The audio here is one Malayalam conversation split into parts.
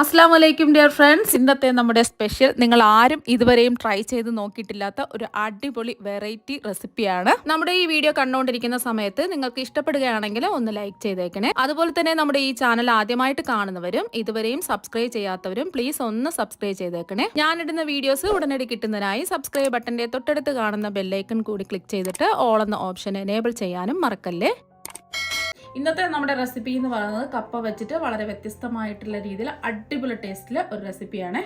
അസ്സാം വലൈക്കും ഡിയർ ഫ്രണ്ട്സ്. ഇന്നത്തെ നമ്മുടെ സ്പെഷ്യൽ നിങ്ങൾ ആരും ഇതുവരെയും ട്രൈ ചെയ്ത് നോക്കിയിട്ടില്ലാത്ത ഒരു അടിപൊളി വെറൈറ്റി റെസിപ്പിയാണ്. നമ്മുടെ ഈ വീഡിയോ കണ്ടുകൊണ്ടിരിക്കുന്ന സമയത്ത് നിങ്ങൾക്ക് ഇഷ്ടപ്പെടുകയാണെങ്കിൽ ഒന്ന് ലൈക്ക് ചെയ്തേക്കണേ. അതുപോലെ തന്നെ നമ്മുടെ ഈ ചാനൽ ആദ്യമായിട്ട് കാണുന്നവരും ഇതുവരെയും സബ്സ്ക്രൈബ് ചെയ്യാത്തവരും പ്ലീസ് ഒന്ന് സബ്സ്ക്രൈബ് ചെയ്തേക്കണേ. ഞാനിടുന്ന വീഡിയോസ് ഉടനടി കിട്ടുന്നതിനായി സബ്സ്ക്രൈബ് ബട്ടന്റെ തൊട്ടടുത്ത് കാണുന്ന ബെല്ലൈക്കൺ കൂടി ക്ലിക്ക് ചെയ്തിട്ട് ഓൾ എന്ന ഓപ്ഷൻ എനേബിൾ ചെയ്യാനും മറക്കല്ലേ. ഇന്നത്തെ നമ്മുടെ റെസിപ്പി എന്ന് പറയുന്നത് കപ്പ വെച്ചിട്ട് വളരെ വ്യത്യസ്തമായിട്ടുള്ള രീതിയിൽ അടിപൊളി ടേസ്റ്റിൽ ഒരു റെസിപ്പിയാണ്.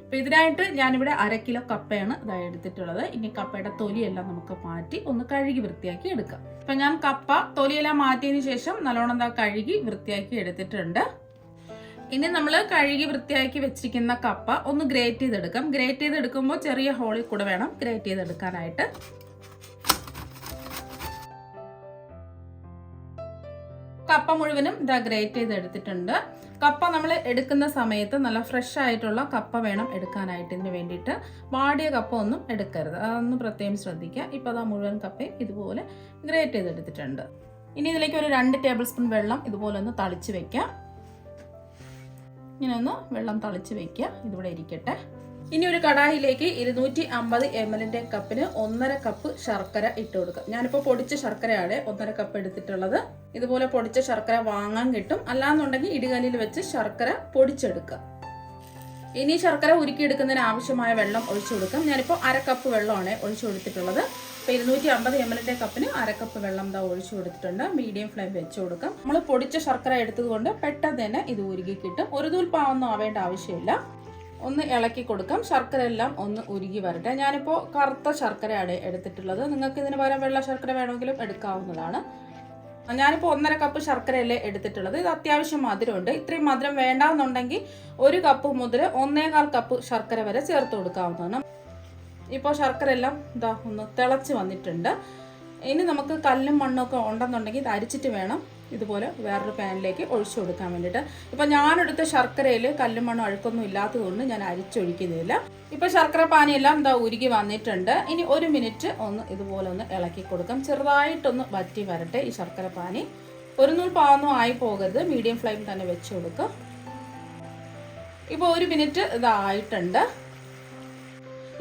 അപ്പോൾ ഇതിനായിട്ട് ഞാനിവിടെ 1/2 കിലോ കപ്പയാണ് ഇതായി എടുത്തിട്ടുള്ളത്. ഇനി കപ്പയുടെ തൊലിയെല്ലാം നമുക്ക് മാറ്റി ഒന്ന് കഴുകി വൃത്തിയാക്കി എടുക്കാം. അപ്പം ഞാൻ കപ്പ തൊലിയെല്ലാം മാറ്റിയതിന് ശേഷം നല്ലോണം കഴുകി വൃത്തിയാക്കി എടുത്തിട്ടുണ്ട്. ഇനി നമ്മൾ കഴുകി വൃത്തിയാക്കി വെച്ചിരിക്കുന്ന കപ്പ ഒന്ന് ഗ്രേറ്റ് ചെയ്തെടുക്കാം. ഗ്രേറ്റ് ചെയ്തെടുക്കുമ്പോൾ ചെറിയ ഹോളിൽ കൂടെ വേണം ഗ്രേറ്റ് ചെയ്തെടുക്കാനായിട്ട്. കപ്പ മുഴുവനും ഇതാ ഗ്രേറ്റ് ചെയ്ത് എടുത്തിട്ടുണ്ട്. കപ്പ നമ്മൾ എടുക്കുന്ന സമയത്ത് നല്ല ഫ്രഷ് ആയിട്ടുള്ള കപ്പ വേണം എടുക്കാനായിട്ട്. ഇതിന് വേണ്ടിയിട്ട് വാടിയ കപ്പ ഒന്നും എടുക്കരുത്, അതൊന്ന് പ്രത്യേകം ശ്രദ്ധിക്കുക. ഇപ്പോൾ അതാ മുഴുവൻ കപ്പയും ഇതുപോലെ ഗ്രേറ്റ് ചെയ്തെടുത്തിട്ടുണ്ട്. ഇനി ഇതിലേക്ക് ഒരു 2 ടേബിൾ സ്പൂൺ വെള്ളം ഇതുപോലെ ഒന്ന് തളിച്ച് വെക്കാം. ഇങ്ങനെ ഒന്ന് വെള്ളം തളിച്ച് വെക്കുക, ഇതിവിടെ ഇരിക്കട്ടെ. ഇനി ഒരു കടായിലേക്ക് 250 ml കപ്പിന് 1.5 കപ്പ് ശർക്കര ഇട്ട് കൊടുക്കുക. ഞാനിപ്പോൾ പൊടിച്ച ശർക്കരയാണ് 1.5 കപ്പ് എടുത്തിട്ടുള്ളത്. ഇതുപോലെ പൊടിച്ച ശർക്കര വാങ്ങാൻ കിട്ടും, അല്ലാന്നുണ്ടെങ്കിൽ ഇടികല്ലിൽ വെച്ച് ശർക്കര പൊടിച്ചെടുക്കുക. ഇനി ശർക്കര ഉരുക്കിയെടുക്കുന്നതിന് ആവശ്യമായ വെള്ളം ഒഴിച്ചു കൊടുക്കാം. ഞാനിപ്പോൾ 1/2 കപ്പ് വെള്ളമാണ് ഒഴിച്ചു കൊടുത്തിട്ടുള്ളത്. ഇപ്പോൾ 250 ml കപ്പിന് 1/2 കപ്പ് വെള്ളം ഒഴിച്ചു കൊടുത്തിട്ടുണ്ട്. മീഡിയം ഫ്ലെയിം വെച്ച് കൊടുക്കാം. നമ്മൾ പൊടിച്ച ശർക്കര എടുത്തത് കൊണ്ട് പെട്ടെന്ന് തന്നെ ഇത് ഉരുകി കിട്ടും. ഒരു തൂൽപ്പാവൊന്നും ആവേണ്ട ആവശ്യമില്ല. ഒന്ന് ഇളക്കി കൊടുക്കാം. ശർക്കര എല്ലാം ഒന്ന് ഉരുകി വരട്ടെ. ഞാനിപ്പോൾ കറുത്ത ശർക്കരയാണ് എടുത്തിട്ടുള്ളത്. നിങ്ങൾക്ക് ഇതിന് പകരം വെള്ള ശർക്കര വേണമെങ്കിലും എടുക്കാവുന്നതാണ്. ഞാനിപ്പോൾ 1.5 കപ്പ് ശർക്കരയല്ലേ എടുത്തിട്ടുള്ളത്. ഇത് അത്യാവശ്യം മധുരമുണ്ട്. ഇത്രയും മധുരം വേണ്ടാന്നുണ്ടെങ്കിൽ 1 കപ്പ് മുതൽ 1.25 കപ്പ് ശർക്കര വരെ ചേർത്ത് കൊടുക്കാവുന്നതാണ്. ഇപ്പോൾ ശർക്കര എല്ലാം ഇതാ ഒന്ന് തിളച്ച് വന്നിട്ടുണ്ട്. ഇനി നമുക്ക് കല്ലും മണ്ണൊക്കെ ഉണ്ടെന്നുണ്ടെങ്കിൽ ഇത് അരിച്ചിട്ട് വേണം ഇതുപോലെ വേറൊരു പാനിലേക്ക് ഒഴിച്ചു കൊടുക്കാൻ വേണ്ടിയിട്ട്. ഇപ്പം ഞാനെടുത്ത ശർക്കരയിൽ കല്ലും മണ്ണും അഴുക്കൊന്നും ഇല്ലാത്തതുകൊണ്ട് ഞാൻ അരിച്ചൊഴിക്കുന്നില്ല. ഇപ്പം ശർക്കര പാനിയെല്ലാം എന്താ ഉരുകി വന്നിട്ടുണ്ട്. ഇനി 1 മിനിറ്റ് ഒന്ന് ഇതുപോലെ ഒന്ന് ഇളക്കി കൊടുക്കാം. ചെറുതായിട്ടൊന്ന് വറ്റി വരട്ടെ ഈ ശർക്കര പാനി. ഒരു നൂൽ പാവൊന്നും ആയി പോകരുത്, മീഡിയം ഫ്ലെയിം തന്നെ വെച്ച് കൊടുക്കുക. ഇപ്പോൾ 1 മിനിറ്റ് ഇതായിട്ടുണ്ട്.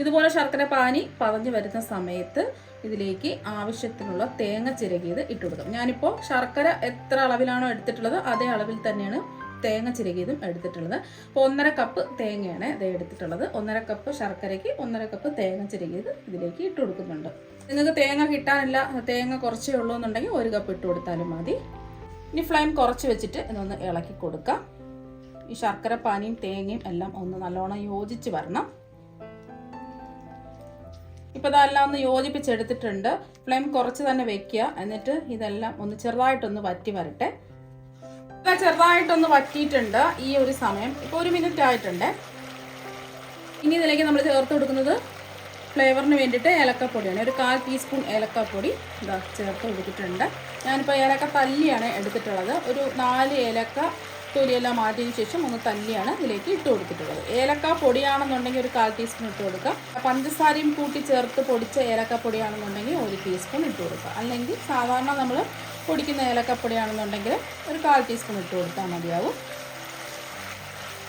ഇതുപോലെ ശർക്കര പാനി പതഞ്ഞ് വരുന്ന സമയത്ത് ഇതിലേക്ക് ആവശ്യത്തിനുള്ള തേങ്ങ ചിരകിയത് ഇട്ട് കൊടുക്കാം. ഞാനിപ്പോൾ ശർക്കര എത്ര അളവിലാണോ എടുത്തിട്ടുള്ളത് അതേ അളവിൽ തന്നെയാണ് തേങ്ങ ചിരകിയതും എടുത്തിട്ടുള്ളത്. അപ്പോൾ 1.5 കപ്പ് തേങ്ങയാണ് ഇത് എടുത്തിട്ടുള്ളത്. 1.5 കപ്പ് ശർക്കരയ്ക്ക് 1.5 കപ്പ് തേങ്ങ ചിരകിയത് ഇതിലേക്ക് ഇട്ട് കൊടുക്കുന്നുണ്ട്. നിങ്ങൾക്ക് തേങ്ങ കിട്ടാനില്ല, തേങ്ങ കുറച്ചേ ഉള്ളൂ എന്നുണ്ടെങ്കിൽ 1 കപ്പ് ഇട്ട് കൊടുത്താലും മതി. ഇനി ഫ്ലെയിം കുറച്ച് വെച്ചിട്ട് ഇതൊന്ന് ഇളക്കി കൊടുക്കാം. ഈ ശർക്കര പാനിയും തേങ്ങയും എല്ലാം ഒന്ന് നല്ലോണം യോജിച്ച് വരണം. ഇപ്പോൾ ഇതെല്ലാം ഒന്ന് യോജിപ്പിച്ചെടുത്തിട്ടുണ്ട്. ഫ്ലെയിം കുറച്ച് തന്നെ വെക്കുക. എന്നിട്ട് ഇതെല്ലാം ഒന്ന് ചെറുതായിട്ടൊന്ന് വറ്റി വരട്ടെ. ചെറുതായിട്ടൊന്ന് വറ്റിയിട്ടുണ്ട് ഈ ഒരു സമയം. ഇപ്പോൾ 1 മിനിറ്റ് ആയിട്ടുണ്ട്. ഇനി ഇതിലേക്ക് നമ്മൾ ചേർത്ത് കൊടുക്കുന്നത് ഫ്ലേവറിന് വേണ്ടിയിട്ട് ഏലക്കപ്പൊടിയാണ്. ഒരു 1/4 ടീസ്പൂൺ ഏലക്കപ്പൊടി ഇതാ ചേർത്ത് കൊടുത്തിട്ടുണ്ട്. ഞാനിപ്പോൾ ഏലക്ക തല്ലിയാണ് എടുത്തിട്ടുള്ളത്. ഒരു 4 ഏലക്ക തൊലിയെല്ലാം മാറ്റിയതിന് ശേഷം ഒന്ന് തല്ലിയാണ് ഇതിലേക്ക് ഇട്ട് കൊടുത്തിട്ടുള്ളത്. ഏലക്ക പൊടിയാണെന്നുണ്ടെങ്കിൽ ഒരു 1/4 ടീസ്പൂൺ ഇട്ട് കൊടുക്കുക. പഞ്ചസാരയും കൂട്ടി ചേർത്ത് പൊടിച്ച ഏലക്കപ്പൊടിയാണെന്നുണ്ടെങ്കിൽ 1 ടീസ്പൂൺ ഇട്ട് കൊടുക്കുക. അല്ലെങ്കിൽ സാധാരണ നമ്മൾ പൊടിക്കുന്ന ഏലക്കപ്പൊടിയാണെന്നുണ്ടെങ്കിൽ ഒരു 1/4 ടീസ്പൂൺ ഇട്ട് കൊടുത്താൽ മതിയാവും.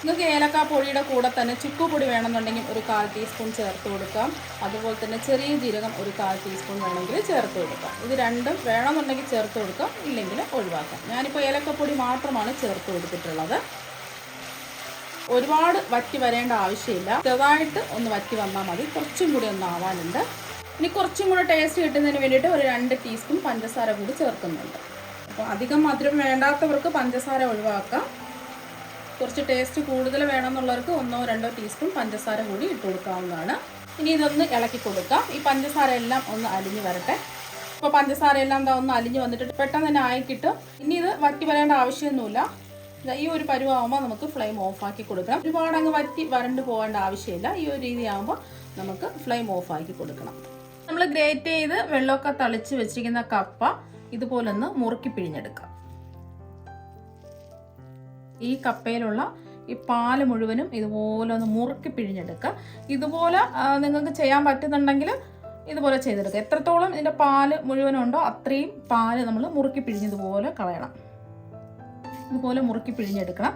നിങ്ങൾക്ക് ഏലക്കാപ്പൊടിയുടെ കൂടെ തന്നെ ചുക്കുപൊടി വേണമെന്നുണ്ടെങ്കിൽ ഒരു 1/4 ടീസ്പൂൺ ചേർത്ത് കൊടുക്കാം. അതുപോലെ തന്നെ ചെറിയ ജീരകം ഒരു 1/4 ടീസ്പൂൺ വേണമെങ്കിൽ ചേർത്ത് കൊടുക്കാം. ഇത് രണ്ടും വേണമെന്നുണ്ടെങ്കിൽ ചേർത്ത് കൊടുക്കാം, ഇല്ലെങ്കിൽ ഒഴിവാക്കാം. ഞാനിപ്പോൾ ഏലക്കപ്പൊടി മാത്രമാണ് ചേർത്ത് കൊടുത്തിട്ടുള്ളത്. ഒരുപാട് വറ്റി വരേണ്ട ആവശ്യമില്ല, ചെറുതായിട്ട് ഒന്ന് വറ്റി വന്നാൽ മതി. കുറച്ചും കൂടി ഒന്ന് ആവാനുണ്ട്. ഇനി കുറച്ചും കൂടെ ടേസ്റ്റ് കിട്ടുന്നതിന് വേണ്ടിയിട്ട് ഒരു 2 ടീസ്പൂൺ പഞ്ചസാര കൂടി ചേർക്കുന്നുണ്ട്. അപ്പോൾ അധികം മധുരം വേണ്ടാത്തവർക്ക് പഞ്ചസാര ഒഴിവാക്കാം. കുറച്ച് ടേസ്റ്റ് കൂടുതൽ വേണമെന്നുള്ളവർക്ക് 1-2 ടീസ്പൂൺ പഞ്ചസാര കൂടി ഇട്ട് കൊടുക്കാവുന്നതാണ്. ഇനി ഇതൊന്ന് ഇളക്കി കൊടുക്കാം. ഈ പഞ്ചസാര എല്ലാം ഒന്ന് അലിഞ്ഞ് വരട്ടെ. ഇപ്പോൾ പഞ്ചസാര എല്ലാം എന്താ ഒന്ന് അലിഞ്ഞ് വന്നിട്ട് പെട്ടെന്ന് തന്നെ ആയി കിട്ടും. ഇനി ഇത് വറ്റി വരേണ്ട ആവശ്യമൊന്നുമില്ല. ഈ ഒരു പരുവാകുമ്പോൾ നമുക്ക് ഫ്ലെയിം ഓഫാക്കി കൊടുക്കണം. ഒരുപാട് അങ്ങ് വറ്റി വരണ്ട് പോകേണ്ട ആവശ്യമില്ല. ഈ ഒരു രീതി ആകുമ്പോൾ നമുക്ക് ഫ്ലെയിം ഓഫാക്കി കൊടുക്കണം. നമ്മൾ ഗ്രേറ്റ് ചെയ്ത് വെള്ളമൊക്കെ തളിച്ച് വെച്ചിരിക്കുന്ന കപ്പ ഇതുപോലെ ഒന്ന് മുറുക്കി പിഴിഞ്ഞെടുക്കാം. ഈ കപ്പയിലുള്ള ഈ പാല് മുഴുവനും ഇതുപോലെ ഒന്ന് മുറുക്കി പിഴിഞ്ഞെടുക്കുക. ഇതുപോലെ നിങ്ങൾക്ക് ചെയ്യാൻ പറ്റുന്നുണ്ടെങ്കിൽ ഇതുപോലെ ചെയ്തെടുക്കുക. എത്രത്തോളം ഇതിൻ്റെ പാല് മുഴുവനുണ്ടോ അത്രയും പാല് നമ്മൾ മുറുക്കി പിഴിഞ്ഞതുപോലെ കളയണം. ഇതുപോലെ മുറുക്കി പിഴിഞ്ഞെടുക്കണം.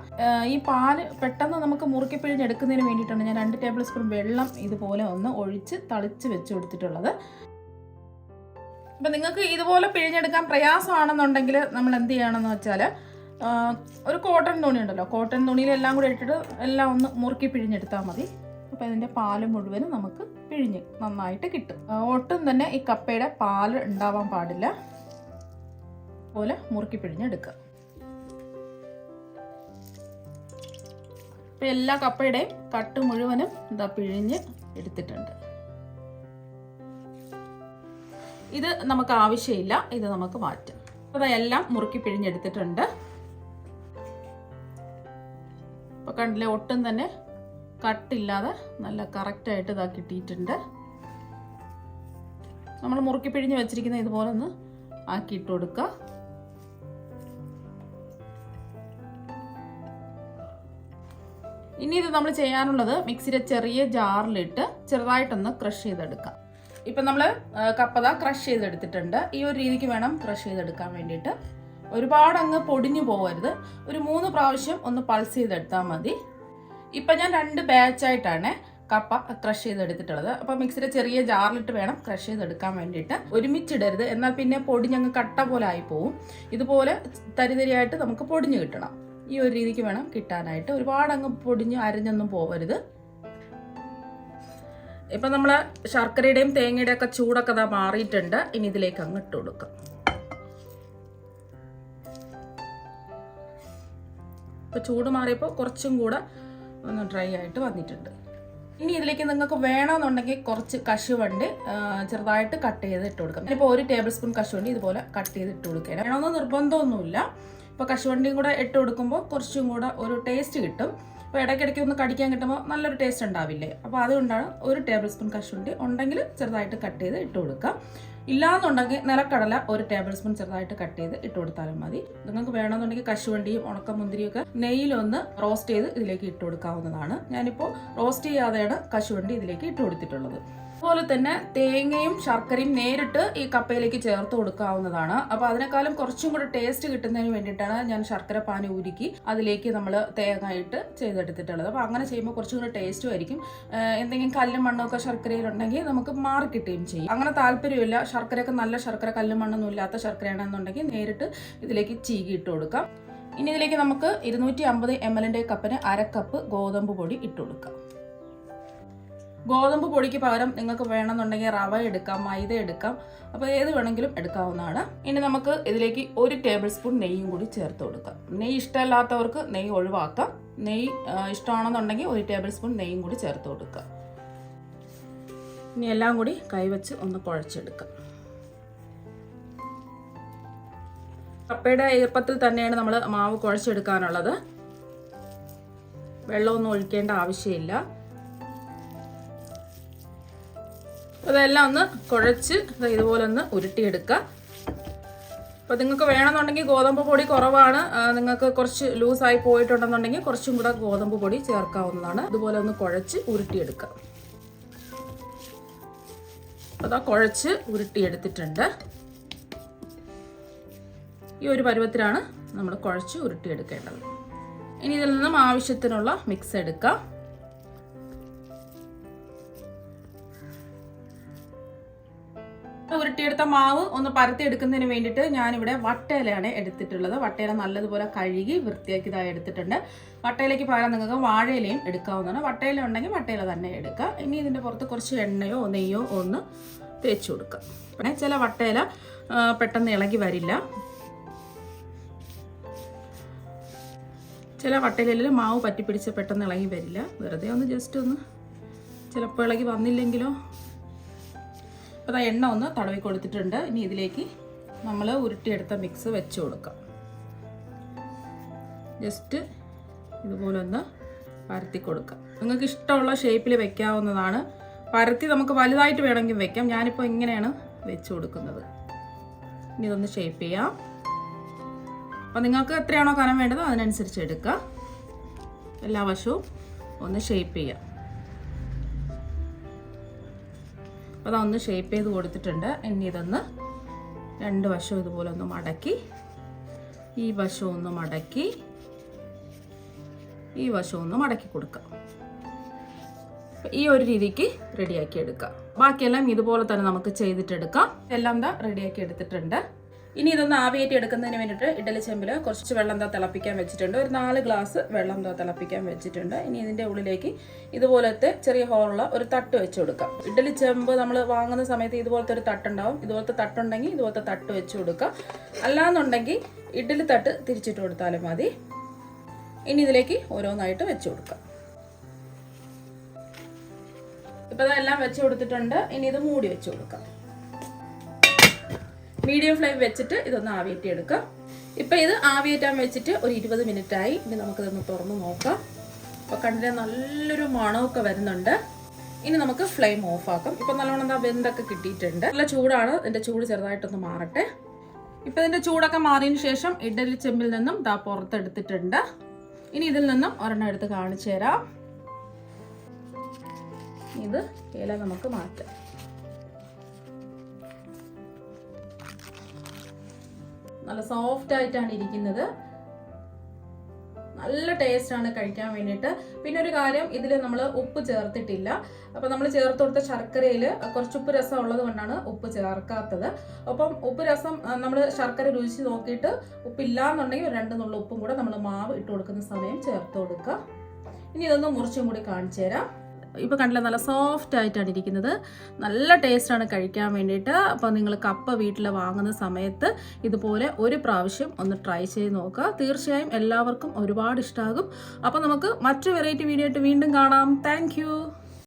ഈ പാല് പെട്ടെന്ന് നമുക്ക് മുറുക്കി പിഴിഞ്ഞെടുക്കുന്നതിന് വേണ്ടിയിട്ടാണ് ഞാൻ 2 ടേബിൾ സ്പൂൺ വെള്ളം ഇതുപോലെ ഒന്ന് ഒഴിച്ച് തളിച്ച് വെച്ച് കൊടുത്തിട്ടുള്ളത്. അപ്പം നിങ്ങൾക്ക് ഇതുപോലെ പിഴിഞ്ഞെടുക്കാൻ പ്രയാസമാണെന്നുണ്ടെങ്കിൽ നമ്മൾ എന്ത് ചെയ്യണമെന്ന് വെച്ചാൽ ഒരു കോട്ടൺ തുണി ഉണ്ടല്ലോ, കോട്ടൺ തുണിയിൽ എല്ലാം കൂടെ ഇട്ടിട്ട് എല്ലാം ഒന്ന് മുറുക്കി പിഴിഞ്ഞെടുത്താൽ മതി. അപ്പോൾ ഇതിൻ്റെ പാല് മുഴുവനും നമുക്ക് പിഴിഞ്ഞ് നന്നായിട്ട് കിട്ടും. ഒട്ടും തന്നെ ഈ കപ്പയുടെ പാല് ഉണ്ടാവാൻ പാടില്ല. പോലെ മുറുക്കി പിഴിഞ്ഞെടുക്കുക. ഇപ്പം എല്ലാ കപ്പയുടെയും കട്ട് മുഴുവനും ഇതാ പിഴിഞ്ഞ് എടുത്തിട്ടുണ്ട്. ഇത് നമുക്ക് ആവശ്യമില്ല, ഇത് നമുക്ക് മാറ്റാം. അപ്പോൾ എല്ലാം മുറുക്കി പിഴിഞ്ഞെടുത്തിട്ടുണ്ട്. അപ്പോൾ കണ്ടില്ലേ, ഒട്ടും തന്നെ കട്ടില്ലാതെ നല്ല കറക്റ്റായിട്ട് ഇതാ കിട്ടിയിട്ടുണ്ട്. നമ്മൾ മുറുക്കി പിഴിഞ്ഞ് വെച്ചിരിക്കുന്ന ഇതുപോലെ ഒന്ന് ആക്കിയിട്ട് കൊടുക്കുക. ഇനി ഇത് നമ്മൾ ചെയ്യാനുള്ളത് മിക്സിയുടെ ചെറിയ ജാറിലിട്ട് ചെറുതായിട്ടൊന്ന് ക്രഷ് ചെയ്തെടുക്കാം. ഇപ്പം നമ്മൾ കപ്പത ക്രഷ് ചെയ്തെടുത്തിട്ടുണ്ട്. ഈ ഒരു രീതിക്ക് വേണം ക്രഷ് ചെയ്തെടുക്കാൻ വേണ്ടിയിട്ട്. ഒരുപാട് അങ്ങ് പൊടിഞ്ഞു പോകരുത്. ഒരു 3 പ്രാവശ്യം ഒന്ന് പൾസ് ചെയ്തെടുത്താൽ മതി. ഇപ്പം ഞാൻ 2 ബാച്ചായിട്ടാണ് കപ്പ ക്രഷ് ചെയ്തെടുത്തിട്ടുള്ളത്. അപ്പോൾ മിക്സിയുടെ ചെറിയ ജാറിലിട്ട് വേണം ക്രഷ് ചെയ്തെടുക്കാൻ വേണ്ടിയിട്ട്. ഒരുമിച്ചിടരുത്, എന്നാൽ പിന്നെ പൊടിഞ്ഞങ്ങ് കട്ട പോലെ ആയിപ്പോവും. ഇതുപോലെ തരിതരിയായിട്ട് നമുക്ക് പൊടിഞ്ഞ് കിട്ടണം. ഈ ഒരു രീതിക്ക് വേണം കിട്ടാനായിട്ട്. ഒരുപാട് അങ്ങ് പൊടിഞ്ഞ് അരഞ്ഞൊന്നും പോകരുത്. ഇപ്പം നമ്മൾ ശർക്കരയുടെയും തേങ്ങയുടെയും ഒക്കെ ചൂടൊക്കെ ഇതാ മാറിയിട്ടുണ്ട്. ഇനി ഇതിലേക്ക് അങ്ങ് ഇട്ട് കൊടുക്കാം. ഇപ്പം ചൂട് മാറിയപ്പോൾ കുറച്ചും കൂടെ ഒന്ന് ഡ്രൈ ആയിട്ട് വന്നിട്ടുണ്ട്. ഇനി ഇതിലേക്ക് നിങ്ങൾക്ക് വേണമെന്നുണ്ടെങ്കിൽ കുറച്ച് കശുവണ്ടി ചെറുതായിട്ട് കട്ട് ചെയ്ത് ഇട്ട് കൊടുക്കാം. ഇപ്പോൾ 1 ടേബിൾ സ്പൂൺ കശുവണ്ടി ഇതുപോലെ കട്ട് ചെയ്ത് ഇട്ട് കൊടുക്കുക. വേണമെന്ന് നിർബന്ധമൊന്നുമില്ല. ഇപ്പോൾ കശുവണ്ടിയും കൂടെ ഇട്ട് കൊടുക്കുമ്പോൾ കുറച്ചും കൂടെ ഒരു ടേസ്റ്റ് കിട്ടും. അപ്പോൾ ഇടയ്ക്കിടയ്ക്ക് ഒന്ന് കടിക്കാൻ കിട്ടുമ്പോൾ നല്ലൊരു ടേസ്റ്റ് ഉണ്ടാവില്ലേ. അപ്പോൾ അതുകൊണ്ടാണ് 1 ടേബിൾ സ്പൂൺ കശുവണ്ടി ഉണ്ടെങ്കിൽ ചെറുതായിട്ട് കട്ട് ചെയ്ത് ഇട്ട് കൊടുക്കാം. ഇല്ലാന്നുണ്ടെങ്കിൽ നിലക്കടല 1 ടേബിൾ സ്പൂൺ ചെറുതായിട്ട് കട്ട് ചെയ്ത് ഇട്ട് കൊടുത്താലും മതി. നിങ്ങൾക്ക് വേണമെന്നുണ്ടെങ്കിൽ കശുവണ്ടിയും ഉണക്കമുന്തിരിയും ഒക്കെ നെയ്യിലൊന്ന് റോസ്റ്റ് ചെയ്ത് ഇതിലേക്ക് ഇട്ട് കൊടുക്കാവുന്നതാണ്. ഞാനിപ്പോൾ റോസ്റ്റ് ചെയ്യാതെയാണ് കശുവണ്ടി ഇതിലേക്ക് ഇട്ട് കൊടുത്തിട്ടുള്ളത്. അതുപോലെ തന്നെ തേങ്ങയും ശർക്കരയും നേരിട്ട് ഈ കപ്പയിലേക്ക് ചേർത്ത് കൊടുക്കാവുന്നതാണ്. അപ്പോൾ അതിനേക്കാളും കുറച്ചും കൂടെ ടേസ്റ്റ് കിട്ടുന്നതിന് വേണ്ടിയിട്ടാണ് ഞാൻ ശർക്കര പാനി ഉരുക്കി അതിലേക്ക് നമ്മൾ തേങ്ങ ഇട്ട് ചെയ്തെടുത്തിട്ടുള്ളത്. അപ്പോൾ അങ്ങനെ ചെയ്യുമ്പോൾ കുറച്ചും കൂടെ ടേസ്റ്റും ആയിരിക്കും. എന്തെങ്കിലും കല്ലും മണ്ണൊക്കെ ശർക്കരയിലുണ്ടെങ്കിൽ നമുക്ക് മാറി കിട്ടുകയും ചെയ്യും. അങ്ങനെ താല്പര്യമില്ല, ശർക്കരയൊക്കെ നല്ല ശർക്കര, കല്ലും മണ്ണൊന്നും ഇല്ലാത്ത ശർക്കരയാണെന്നുണ്ടെങ്കിൽ നേരിട്ട് ഇതിലേക്ക് ചീകി ഇട്ട് കൊടുക്കാം. ഇനി ഇതിലേക്ക് നമുക്ക് 250 ml കപ്പിന് 1/2 കപ്പ് ഗോതമ്പ് പൊടി ഇട്ട് കൊടുക്കാം. ഗോതമ്പ് പൊടിക്ക് പകരം നിങ്ങൾക്ക് വേണമെന്നുണ്ടെങ്കിൽ റവ എടുക്കാം, മൈദ എടുക്കാം. അപ്പോൾ ഏത് വേണമെങ്കിലും എടുക്കാവുന്നതാണ്. ഇനി നമുക്ക് ഇതിലേക്ക് 1 ടേബിൾ സ്പൂൺ നെയ്യും കൂടി ചേർത്ത് കൊടുക്കാം. നെയ്യ് ഇഷ്ടമല്ലാത്തവർക്ക് നെയ്യ് ഒഴിവാക്കാം. നെയ്യ് ഇഷ്ടമാണെന്നുണ്ടെങ്കിൽ 1 ടേബിൾ സ്പൂൺ നെയ്യും കൂടി ചേർത്ത് കൊടുക്കുക. ഇനി എല്ലാം കൂടി കൈവച്ച് ഒന്ന് കുഴച്ചെടുക്കാം. കപ്പയുടെ ഈർപ്പത്തിൽ തന്നെയാണ് നമ്മൾ മാവ് കുഴച്ചെടുക്കാനുള്ളത്. വെള്ളമൊന്നും ഒഴിക്കേണ്ട ആവശ്യമില്ല. അതെല്ലാം ഒന്ന് കുഴച്ച് ഇതുപോലെ ഒന്ന് ഉരുട്ടിയെടുക്കുക. അപ്പോൾ നിങ്ങൾക്ക് വേണമെന്നുണ്ടെങ്കിൽ ഗോതമ്പ് പൊടി കുറവാണ്, നിങ്ങൾക്ക് കുറച്ച് ലൂസായി പോയിട്ടുണ്ടെന്നുണ്ടെങ്കിൽ കുറച്ചും കൂടെ ഗോതമ്പ് പൊടി ചേർക്കാവുന്നതാണ്. ഇതുപോലെ ഒന്ന് കുഴച്ച് ഉരുട്ടിയെടുക്കുക. അതാ കുഴച്ച് ഉരുട്ടിയെടുത്തിട്ടുണ്ട്. ഈ ഒരു പരുവത്തിലാണ് നമ്മൾ കുഴച്ച് ഉരുട്ടിയെടുക്കേണ്ടത്. ഇനി ഇതിൽ നിന്നും ആവശ്യത്തിനുള്ള മിക്സ് എടുക്കാം. ഉരുട്ടിയെടുത്ത മാവ് ഒന്ന് പരത്തി എടുക്കുന്നതിന് വേണ്ടിയിട്ട് ഞാനിവിടെ വട്ടയിലയാണ് എടുത്തിട്ടുള്ളത്. വട്ടയില നല്ലതുപോലെ കഴുകി വൃത്തിയാക്കിയതായി എടുത്തിട്ടുണ്ട്. വട്ടയിലേക്ക് പകരം നിങ്ങൾക്ക് വാഴയിലയും എടുക്കാവുന്നതാണ്. വട്ടയില ഉണ്ടെങ്കിൽ വട്ടയില തന്നെ എടുക്കുക. ഇനി ഇതിൻ്റെ പുറത്ത് കുറച്ച് എണ്ണയോ നെയ്യോ ഒന്ന് തേച്ച് കൊടുക്കുക. പിന്നെ ചില വട്ടയില പെട്ടെന്ന് ഇളകി വരില്ല. ചില വട്ടയിലയിൽ മാവ് പറ്റിപ്പിടിച്ച് പെട്ടെന്ന് ഇളകി വരില്ല. വെറുതെ ഒന്ന് ജസ്റ്റ് ഒന്ന് ചിലപ്പോൾ ഇളകി വന്നില്ലെങ്കിലോ. അപ്പോൾ എണ്ണ ഒന്ന് തടവി കൊടുത്തിട്ടുണ്ട്. ഇനി ഇതിലേക്ക് നമ്മൾ ഉരുട്ടിയെടുത്ത മിക്സ് വെച്ച് കൊടുക്കാം. ജസ്റ്റ് ഇതുപോലെ ഒന്ന് പരത്തി കൊടുക്കാം. നിങ്ങൾക്ക് ഇഷ്ടമുള്ള ഷേപ്പിൽ വെക്കാവുന്നതാണ്. പരത്തി നമുക്ക് വലുതായിട്ട് വേണമെങ്കിൽ വെക്കാം. ഞാനിപ്പോൾ ഇങ്ങനെയാണ് വെച്ച് കൊടുക്കുന്നത്. ഇനി ഇതൊന്ന് ഷേപ്പ് ചെയ്യാം. അപ്പോൾ നിങ്ങൾക്ക് എത്രയാണോ കനം വേണ്ടത് അതിനനുസരിച്ച് എടുക്കുക. എല്ലാ വശവും ഒന്ന് ഷേപ്പ് ചെയ്യാം. അപ്പോൾ അതൊന്ന് ഷേപ്പ് ചെയ്ത് കൊടുത്തിട്ടുണ്ട്. ഇനി ഇതൊന്ന് 2 വശവും ഇതുപോലെ ഒന്ന് മടക്കി, ഈ വശവും ഒന്ന് മടക്കി ഈ വശം ഒന്ന് മടക്കി കൊടുക്കാം. ഈ ഒരു രീതിക്ക് റെഡിയാക്കി എടുക്കാം. ബാക്കിയെല്ലാം ഇതുപോലെ തന്നെ നമുക്ക് ചെയ്തിട്ടെടുക്കാം. എല്ലാം റെഡിയാക്കി എടുത്തിട്ടുണ്ട്. ഇനി ഇതൊന്ന് ആവിയേറ്റി എടുക്കുന്നതിന് വേണ്ടിയിട്ട് ഇഡ്ഡലി ചെമ്പിൽ കുറച്ച് വെള്ളം തിളപ്പിക്കാൻ വെച്ചിട്ടുണ്ട്. ഒരു 4 ഗ്ലാസ് വെള്ളം തിളപ്പിക്കാൻ വെച്ചിട്ടുണ്ട്. ഇനി ഇതിൻ്റെ ഉള്ളിലേക്ക് ഇതുപോലത്തെ ചെറിയ ഹോളുള്ള ഒരു തട്ട് വെച്ച് കൊടുക്കാം. ഇഡ്ഡലി ചെമ്പ് നമ്മൾ വാങ്ങുന്ന സമയത്ത് ഇതുപോലത്തെ ഒരു തട്ടുണ്ടാവും. ഇതുപോലത്തെ തട്ടുണ്ടെങ്കിൽ ഇതുപോലത്തെ തട്ട് വെച്ച് കൊടുക്കുക. അല്ലാന്നുണ്ടെങ്കിൽ ഇഡ്ഡലി തട്ട് തിരിച്ചിട്ട് കൊടുത്താലും മതി. ഇനി ഇതിലേക്ക് ഓരോന്നായിട്ട് വെച്ച് കൊടുക്കാം. ഇപ്പോൾ ഇതെല്ലാം വെച്ച് കൊടുത്തിട്ടുണ്ട്. ഇനി ഇത് മൂടി വെച്ച് കൊടുക്കാം. മീഡിയം ഫ്ലെയിം വെച്ചിട്ട് ഇതൊന്ന് ആവിയേറ്റി എടുക്കാം. ഇപ്പം ഇത് ആവിയേറ്റാൻ വെച്ചിട്ട് ഒരു 20 മിനിറ്റായി. ഇനി നമുക്കിതൊന്ന് തുറന്ന് നോക്കാം. അപ്പോൾ കണ്ടിട്ട് നല്ലൊരു മണമൊക്കെ വരുന്നുണ്ട്. ഇനി നമുക്ക് ഫ്ലെയിം ഓഫ് ആക്കാം. ഇപ്പം നല്ലോണം വെന്തൊക്കെ കിട്ടിയിട്ടുണ്ട്. നല്ല ചൂടാണ്. ഇതിൻ്റെ ചൂട് ചെറുതായിട്ടൊന്ന് മാറട്ടെ. ഇപ്പം ഇതിൻ്റെ ചൂടൊക്കെ മാറിയതിന് ശേഷം ഇഡ്ഡലി ചെമ്പിൽ നിന്നും പുറത്തെടുത്തിട്ടുണ്ട്. ഇനി ഇതിൽ നിന്നും ഒരെണ്ണം എടുത്ത് കാണിച്ചു തരാം. ഇത് ഇല നമുക്ക് മാറ്റാം. നല്ല സോഫ്റ്റ് ആയിട്ടാണ് ഇരിക്കുന്നത്. നല്ല ടേസ്റ്റാണ് കഴിക്കാൻ വേണ്ടിയിട്ട്. പിന്നെ ഒരു കാര്യം, ഇതിൽ നമ്മൾ ഉപ്പ് ചേർത്തിട്ടില്ല. അപ്പോൾ നമ്മൾ ചേർത്ത് കൊടുത്ത ശർക്കരയിൽ കുറച്ച് ഉപ്പ് രസം ഉള്ളത് കൊണ്ടാണ് ഉപ്പ് ചേർക്കാത്തത്. അപ്പം ഉപ്പ് രസം നമ്മൾ ശർക്കര രുചിച്ച് നോക്കിയിട്ട് ഉപ്പില്ലാന്നുണ്ടെങ്കിൽ 2 നുള്ള ഉപ്പും കൂടെ നമ്മൾ മാവ് ഇട്ട് കൊടുക്കുന്ന സമയം ചേർത്ത് കൊടുക്കുക. ഇനി ഇതൊന്ന് മുറിച്ചും കൂടി കാണിച്ചു തരാം. ഇപ്പോൾ കണ്ടില്ല, നല്ല സോഫ്റ്റ് ആയിട്ടാണ് ഇരിക്കുന്നത്. നല്ല ടേസ്റ്റാണ് കഴിക്കാൻ വേണ്ടിയിട്ട്. അപ്പോൾ നിങ്ങൾ കപ്പ വീട്ടിൽ വാങ്ങുന്ന സമയത്ത് ഇതുപോലെ ഒരു പ്രാവശ്യം ഒന്ന് ട്രൈ ചെയ്ത് നോക്കുക. തീർച്ചയായും എല്ലാവർക്കും ഒരുപാട് ഇഷ്ടമാകും. അപ്പോൾ നമുക്ക് മറ്റു വെറൈറ്റി വീഡിയോ ആയിട്ട് വീണ്ടും കാണാം. താങ്ക്